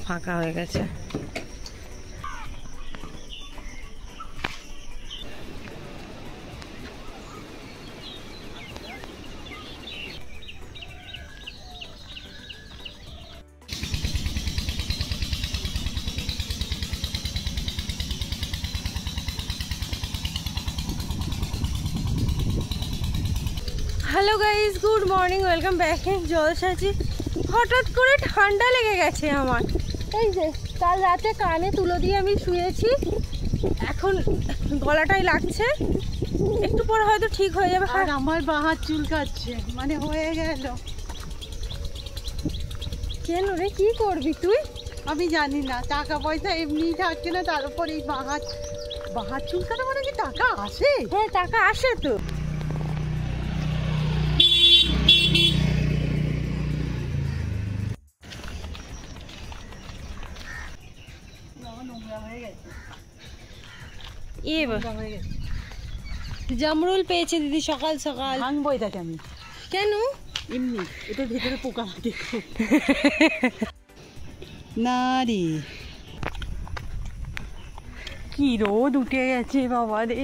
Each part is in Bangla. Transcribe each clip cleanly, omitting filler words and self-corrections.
ফাঁকা হয়ে গেছে। Hello guys, good morning, welcome back. জলসাজি হঠাৎ করে ঠান্ডা লেগে গেছে আমার। এই যে কাল রাতে কানে তুলো দিয়ে আমি শুয়েছি, এখন গলাটাই লাগছে, একটু পর হয়তো ঠিক হয়ে যাবে। আর আমার বাঁ হাত চুলকাচ্ছে, মানে হয়ে গেল। কেন রে, কি করবি তুই? আমি জানি না, টাকা পয়সা এমনি থাকছে না, তার উপর এই বাঁ হাত চুলকানো, মানে কি টাকা আসে? হ্যাঁ, টাকা আসে তো। জামরুল পেয়েছে দিদি সকাল সকাল। ভাঙবো এটাকে আমি। কেন? এমনি, এটার ভেতরে পোকা লাগে না রে। কি রোদ উঠে গেছে বাবা রে।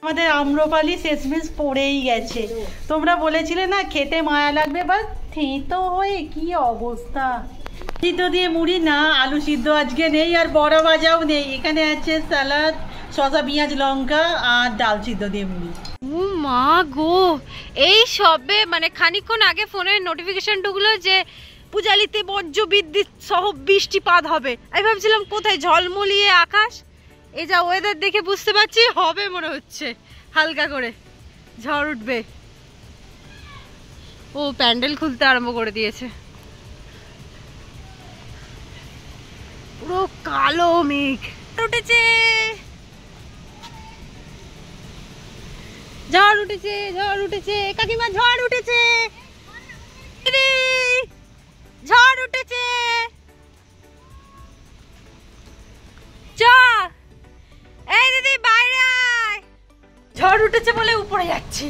আমাদের আম্রপালি শেষমেশ পড়েই গেছে। তোমরা বলেছিলে না খেতে মায়া লাগবে, বা থেঁতো হয়ে কি অবস্থা। সিদ্ধ দিয়ে মুড়ি না, আলু সিদ্ধ আজকে নেই, আর বড়া ভাজাও নেই। এখানে আছে স্যালাড, শসা, পেঁয়াজ, লঙ্কা আর ডাল সিদ্ধ দিয়ে মুড়ি। ও মা গো, এই সবে মানে খানিকক্ষণ আগে ফোনের নোটিফিকেশন ঢুকলো যে পূজালিতে বজ্র বিদ্যুৎ সহ বৃষ্টিপাত হবে। আমি ভাবছিলাম কোথায়, ঝলমলিয়ে আকাশ। এই যা ওয়েদার দেখে বুঝতে পারছি হবে, মনে হচ্ছে হালকা করে ঝড় উঠবে। ও প্যান্ডেল খুলতে আরম্ভ করে দিয়েছে, পুরো কালো মেঘ উঠেছে, ঝড় উঠেছে, ঝড় উঠেছে কাকিমা, ঝড় উঠেছে, ঝড় উঠেছে। চ এই দিদি বাইরে আয়, ঝড় উঠেছে বলে উপরে যাচ্ছি,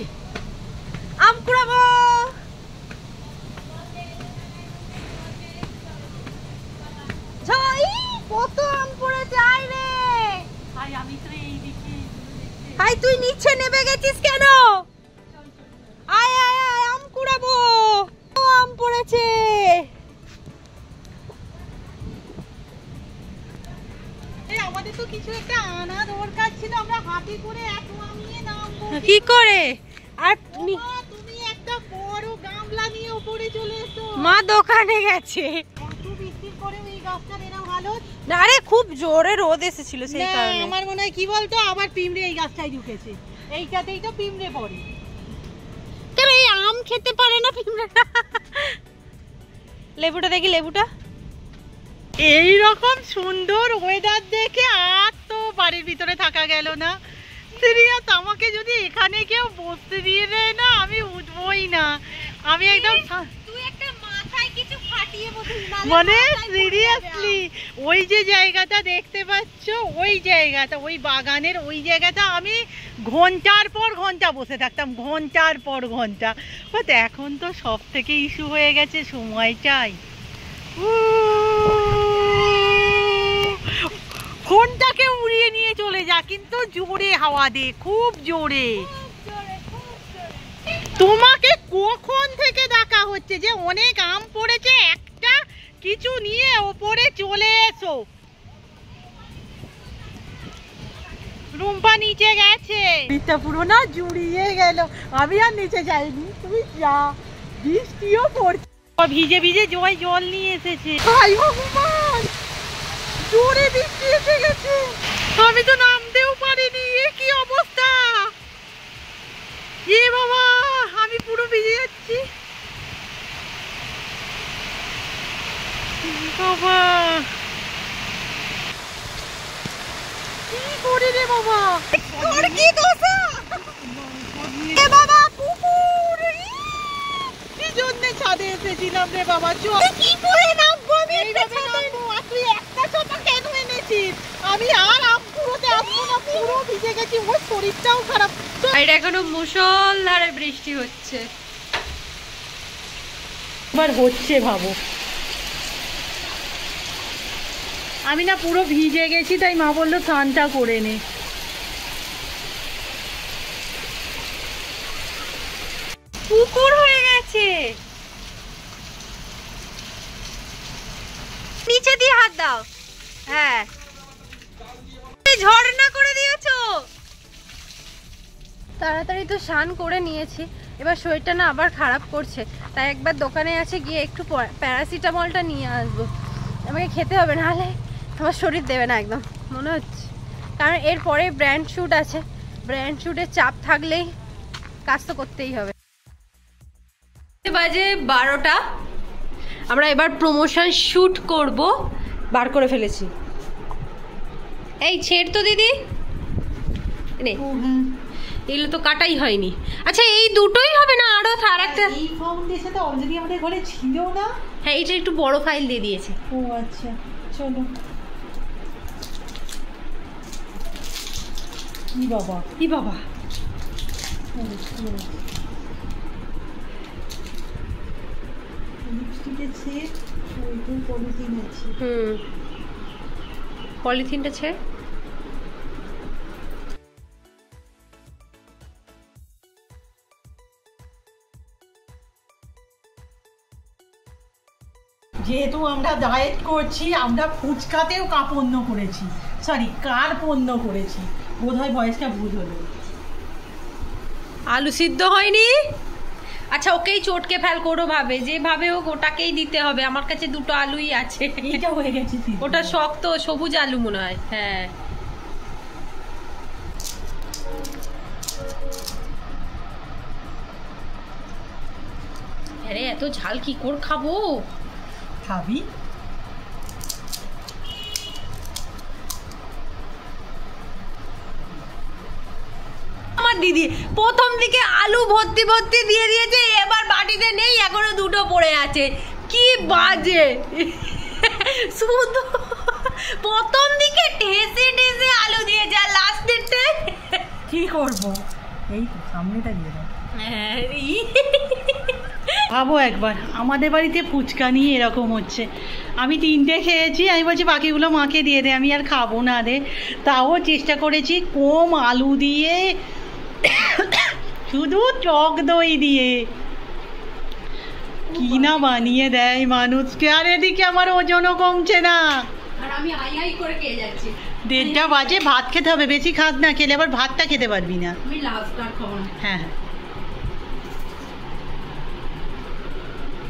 আম কুড়াবো। কত আম পড়েছে, আয় রে। আমি তো এইদিকে। হাই, তুই নিচে নেমে গেছিস কেন? আয় আয় আয়, আম কুড়াবো। আম পড়েছে। আমাদের তো কিছু একটা আনা দরকার ছিল, আমরা হাতে করে এত আম নিয়ে নামবো কি করে? আর তুমি একটা বড় গামলা নিয়ে উপরে চলে এসো। মা দোকানে গেছে। কত বিক্রি করে এই গাছটা এরা ভালো। না রে, খুব জোরে রোদ এসেছিল সেই কারণে। আমার মনে হয় কি বলতো, আবার পিঁমড়ে এই গাছটাই ঢুকেছে। এইটাতেই তো পিঁমড়ে পড়ে। কেন এই আম খেতে পারে না পিঁমড়েটা? লেবুটা দেখি, লেবুটা। এই রকম সুন্দর ওয়েদার দেখে আর তো বাড়ির ভিতরে থাকা গেল না। সিরিয়াস, আমাকে যদি এখানে কেউ বসতে দিয়ে দেয় না, আমি উঠবই না। আমি একদম তুই একটা মাথায় কিছু ফাটিয়ে মানে সিরিয়াসলি ওই যে জায়গাটা দেখতে পাচ্ছ, ওই জায়গাটা, ওই বাগানের ওই জায়গাটা আমি ঘন্টার পর ঘন্টা বসে থাকতাম, ঘন্টার পর ঘন্টা। বাট এখন তো সব থেকে ইস্যু হয়ে গেছে সময়টাই। ফোনটাকে উড়িয়ে নিয়ে চলে যা, কিন্তু জোরে হাওয়া দে, খুব জোরে। তোমাকে কখন থেকে ডাকা হচ্ছে যে অনেক আম পড়েছে, একটা কিছু নিয়ে ওপরে চলে এসো। রুম্পা নিচে গেছে, পিঠটা পুরো না জুড়িয়ে গেল। আমি আর নিচে যাইনি, তুমি যা। বৃষ্টিও পড়ছে, ভিজে ভিজে জল নিয়ে এসেছে। হায় ভগবান, জোরে বৃষ্টি এসে গেছে, আমি তো নামতেও পারিনি। এ কি অবস্থা, এ বাবা, আমি পুরো ভিজে যাচ্ছি বাবা। কি করে রে বাবা, তোর কি দশা? এ বাবা, কুকুর। কি জন্য ছাদে এসেছিলাম রে বাবা, চল। কি করে নামবো আমি? তুই একটা ছোট কেন এনেছিস? আমি আর আম কুড়োতে আসবো না। শরীরটাও খারাপ। আর এখনো মুষলধারে বৃষ্টি হচ্ছে। এবার হচ্ছে ভাবো, আমি না পুরো ভিজে গেছি, তাই মা বললো স্নানটা করে নে। পুকুর হয়ে গেছে, নিচে দিয়ে হাত দাও। হ্যাঁ, ঝর্ণা করে দিয়েছো। তাড়াতাড়ি তো স্নান করে নিয়েছি, এবার শরীরটা না আবার খারাপ করছে, তাই একবার দোকানে আছে গিয়ে একটু প্যারাসিটামলটা নিয়ে আসবো। আমাকে খেতে হবে, নাহলে আমার শরীর দেবে না একদম মনে হচ্ছে। কারণ এরপরে ব্র্যান্ড শ্যুট আছে, ব্র্যান্ড শ্যুটের চাপ থাকলেই কাজ তো করতেই হবে। বাজে 12টা, আমরা এবার প্রমোশন শ্যুট করব। বার করে ফেলেছি। এই ছেড় তো দিদি, নে এগুলো তো কাটাই হয়নি। আচ্ছা এই দুটোই হবে না আরো আরেকটা? এই ফাউন্ডেশনটা অলরেডি আমাদের ঘরে ছিল না? হ্যাঁ, এটা একটু বড় ফাইল দিয়ে দিয়েছে। ও আচ্ছা, চলো। কি বাবা, কি বাবা, পলিথিনটা ছেড়ে। যেহেতু আমরা ডায়েট করছি, আমরা ফুচকাতেও কাপণ্য করেছি, সরি কার্পণ্য করেছি, বোধহয় ভয়েসটা ভুল হলো। আলু সিদ্ধ হয়নি। আচ্ছা ওকেই চটকে ফেল করো ভাবে, যেভাবে হোক ওটাকেই দিতে হবে। আমার কাছে দুটো আলুই আছে। এটা হয়ে গেছে, ওটা শক্ত সবুজ আলু মনে হয়। হ্যাঁ, আরে এত ঝাল কি করে খাবো? খাবি? আমার দিদি প্রথম দিকে আলু ভর্তি ভর্তি দিয়ে দিয়েছে, এবার বাটিতে নেই, এখনো দুটো পড়ে আছে। কি বাজে! শুধু প্রথম দিকে ঠেসে ঠেসে আলু দিয়ে যা, লাস্টেরটা কি করবো, এই তো সামনেটা দিয়ে দাও। ভাবো একবার, আমাদের বাড়িতে ফুচকা নিয়ে এরকম হচ্ছে। আমি 3টে খেয়েছি, আমি বলছি বাকিগুলো মাকে দিয়ে দে, আমি আর খাবো না রে। তাও চেষ্টা করেছি কম আলু দিয়ে, শুধু টক দই দিয়ে কি না বানিয়ে দেয় মানুষকে। আর এদিকে আমার ওজনও কমছে না, আর আমি আই আই করে খেয়ে যাচ্ছি। 1:30 বাজে, ভাত খেতে হবে, বেশি খাস না, খেলে আবার ভাতটা খেতে পারবি না। আমি লাস্ট আর খাবো না। হ্যাঁ হ্যাঁ।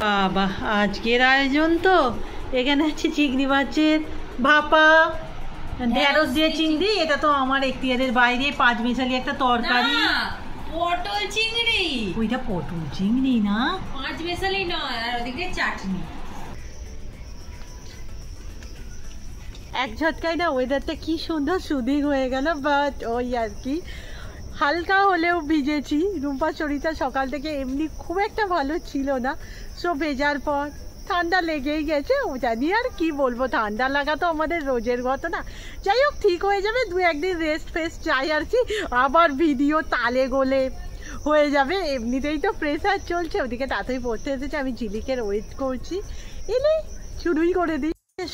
বাবা, আজকের আয়োজন তো এখানে আছে চিংড়ি মাছের ভাপা, ঢেঁড়স দিয়ে চিংড়ি। এটা তো আমার এখতিয়ারের বাইরে, 5 মিশালি একটা তরকারি। পটল চিংড়ি। ওইটা পটল চিংড়ি না, 5 মিশালি নয়, আর ওদিকে চাটনি। এক ঝটকায় না ওয়েদারটা কি সুন্দর সুদিং হয়ে গেল। বাট ওই আর কি, হালকা হলেও ভিজেছি। রুম্পার শরীরটা সকাল থেকে এমনি খুব একটা ভালো ছিল না, সো ভেজার পর ঠান্ডা লেগেই গেছে। ও জানি আর কি বলবো, ঠান্ডা লাগা তো আমাদের রোজের ঘটনা। যাই হোক, ঠিক হয়ে যাবে, 2-1 দিন রেস্ট ফেস্ট চাই আর কি। আবার ভিডিও তালে গোলে হয়ে যাবে, এমনিতেই তো প্রেশার চলছে। ওদিকে তাড়াতাড়ি পড়তে এসেছে, আমি ঝিলিকের ওয়েট করছি। এলে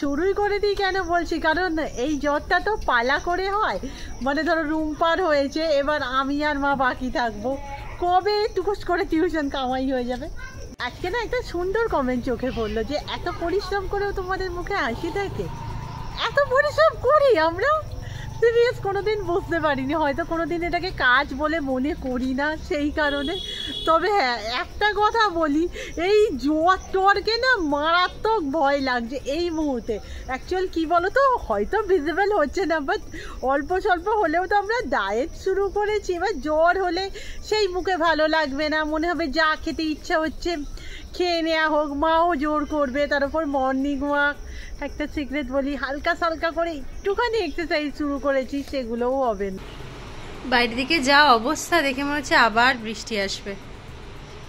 শুরুই করে দিই কেন বলছি, কারণ এই জ্বরটা তো পালা করে হয়। মানে ধরো রুম্পার হয়েছে, এবার আমি আর মা বাকি থাকবো। কবে টুকুস করে টিউশন কামাই হয়ে যাবে। আজকে না একটা সুন্দর কমেন্ট চোখে পড়লো, যে এত পরিশ্রম করেও তোমাদের মুখে হাসি থাকে। এত পরিশ্রম করি আমরা, সিরিয়াস কোনোদিন বুঝতে পারিনি। হয়তো কোনোদিন এটাকে কাজ বলে মনে করি না, সেই কারণে। তবে হ্যাঁ, একটা কথা বলি, এই জ্বরকে না মারাত্মক ভয় লাগছে এই মুহূর্তে। অ্যাকচুয়াল কি বলো তো, হয়তো ভিজিবল হচ্ছে না, বাট অল্প স্বল্প হলেও তো আমরা ডায়েট শুরু করেছি। এবার জ্বর হলে সেই মুখে ভালো লাগবে না, মনে হবে যা খেতে ইচ্ছা হচ্ছে খেয়ে নেওয়া হোক, মাও জোর করবে। তার উপর মর্নিং ওয়াক, একটা সিক্রেট বলি, হালকা সালকা করে একটুখানি এক্সারসাইজ শুরু করেছি, সেগুলোও হবে না। বাইরের দিকে যা অবস্থা দেখে মনে হচ্ছে আবার বৃষ্টি আসবে।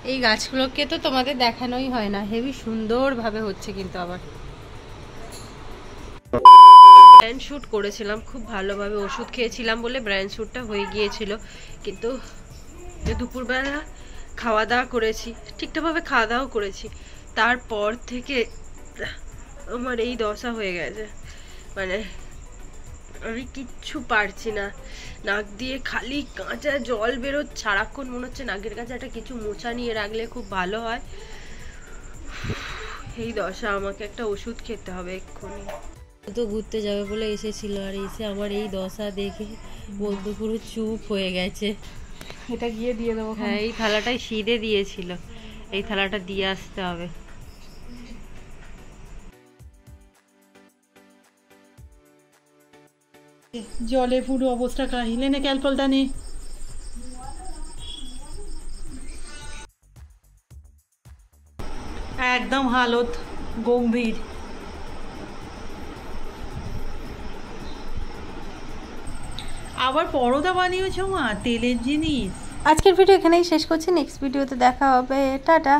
এই গাছগুলোকে তো তোমাদের দেখানোই হয় না, হেবি সুন্দরভাবে হচ্ছে কিন্তু আবার। ব্রেন শ্যুট করেছিলাম খুব ভালোভাবে, ওষুধ খেয়েছিলাম বলে ব্রেন শ্যুটটা হয়ে গিয়েছিল। কিন্তু দুপুরবেলা খাওয়া দাওয়া করেছি, ঠিকঠাকভাবে খাওয়া দাওয়া করেছি, তারপর থেকে আমার এই দশা হয়ে গেছে। মানে আমি কিচ্ছু পারছি না, নাক দিয়ে খালি কাঁচা জল বেরোচ্ছে সারাক্ষণ, মনে হচ্ছে নাকের কাছে একটা কিছু মোছা নিয়ে রাখলে খুব ভালো হয়। এই দশা, আমাকে একটা ওষুধ খেতে হবে এক্ষুনি। তো ঘুরতে যাবে বলে এসেছিল, আর এসে আমার এই দশা দেখে বন্ধু পুরো চুপ হয়ে গেছে। এটা গিয়ে দিয়ে দেবো। হ্যাঁ, এই থালাটাই সিদে দিয়েছিল, এই থালাটা দিয়ে আসতে হবে। জলে পুরো অবস্থা কাহিলে না ক্যালপলটা নে। একদম হালত গম্ভীর। আবার পরোটা বানিয়েছো মা, তেলের জিনিস। আজকের ভিডিও এখানেই শেষ করছি, নেক্সট ভিডিওতে দেখা হবে, টাটা।